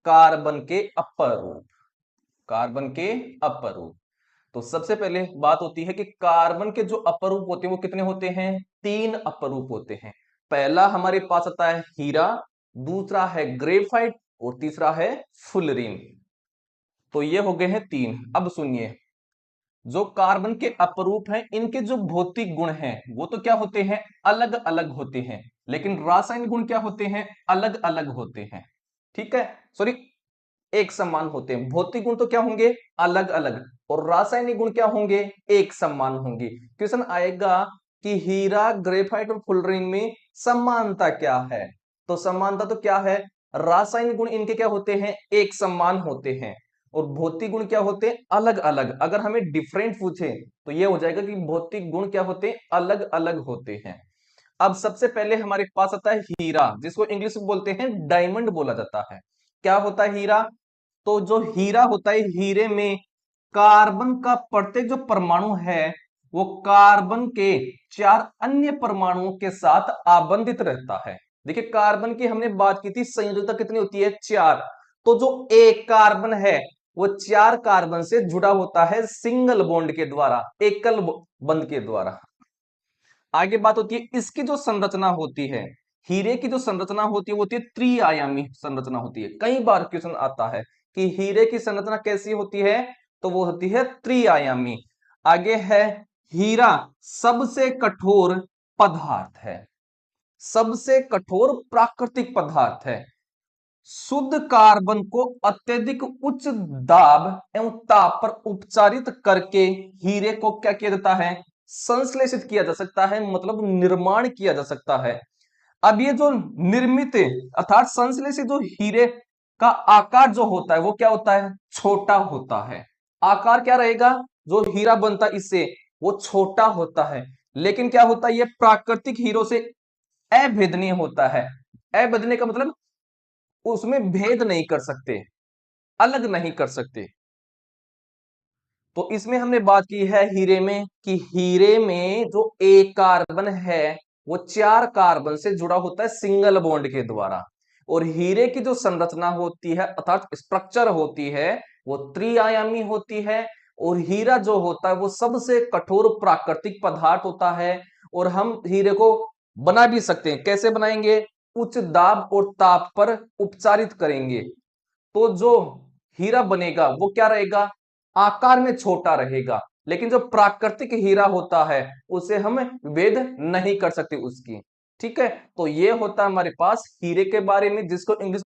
Carbon के अपर रूप, carbon के अपर रूप। तो सबसे पहले बात होती है कि कार्बन के जो अपर रूप होते हैं वो कितने होते हैं? 3 अपर रूप होते हैं। पहला हमारे पास आता है हीरा, दूसरा है ग्रेफाइट और तीसरा है फुलरीन। तो ये हो गए हैं 3। अब सुनिए, जो कार्बन के अपरूप हैं इनके जो भौतिक गुण हैं वो तो क्या होते हैं? अलग अलग होते हैं, लेकिन रासायनिक गुण क्या होते हैं? अलग अलग होते हैं। ठीक है, सॉरी, एक समान होते हैं। भौतिक गुण तो क्या होंगे? अलग अलग, और रासायनिक गुण क्या होंगे? एक समान होंगे। क्वेश्चन आएगा कि हीरा, ग्रेफाइट और फुलरीन में समानता क्या है? तो समानता तो क्या है? रासायनिक गुण इनके क्या होते हैं? एक समान होते हैं, और भौतिक गुण क्या होते हैं? अलग अलग। अगर हमें डिफरेंट पूछे तो ये हो जाएगा कि भौतिक गुण क्या होते हैं? अलग अलग होते हैं। अब सबसे पहले हमारे पास आता है हीरा, जिसको इंग्लिश में बोलते हैं डायमंड बोला जाता है। क्या होता है हीरा? तो जो हीरा होता है, हीरे में कार्बन का प्रत्येक जो परमाणु है वो कार्बन के 4 अन्य परमाणुओं के साथ आबंधित रहता है। देखिए, कार्बन की हमने बात की थी, संयोजकता कितनी होती है? 4। तो जो एक कार्बन है वो 4 कार्बन से जुड़ा होता है सिंगल बॉन्ड के द्वारा, एकल बंध के द्वारा। आगे बात होती है इसकी जो संरचना होती है, हीरे की जो संरचना होती है वो होती है त्रिआयामी संरचना होती है। कई बार क्वेश्चन आता है कि हीरे की संरचना कैसी होती है? तो वो होती है त्रिआयामी। आगे है, हीरा सबसे कठोर पदार्थ है, सबसे कठोर प्राकृतिक पदार्थ है। शुद्ध कार्बन को अत्यधिक उच्च दाब एवं ताप पर उपचारित करके हीरे को क्या किया जाता है? संश्लेषित किया जा सकता है, मतलब निर्माण किया जा सकता है। अब ये जो निर्मित अर्थात संश्लेषित जो हीरे का आकार जो होता है वो क्या होता है? छोटा होता है। आकार क्या रहेगा? जो हीरा बनता है इससे वो छोटा होता है। लेकिन क्या होता है? ये प्राकृतिक हीरो से अभेदनीय होता है। अभेदनीय का मतलब उसमें भेद नहीं कर सकते, अलग नहीं कर सकते। तो इसमें हमने बात की है हीरे में कि हीरे में जो एक कार्बन है वो 4 कार्बन से जुड़ा होता है सिंगल बॉन्ड के द्वारा, और हीरे की जो संरचना होती है अर्थात स्ट्रक्चर होती है वो त्रिआयामी होती है। और हीरा जो होता है वो सबसे कठोर प्राकृतिक पदार्थ होता है, और हम हीरे को बना भी सकते हैं। कैसे बनाएंगे? उच्च दाब और ताप पर उपचारित करेंगे। तो जो हीरा बनेगा वो क्या रहेगा? आकार में छोटा रहेगा। लेकिन जो प्राकृतिक हीरा होता है उसे हम वेद नहीं कर सकते उसकी। ठीक है, तो ये होता है हमारे पास हीरे के बारे में, जिसको इंग्लिश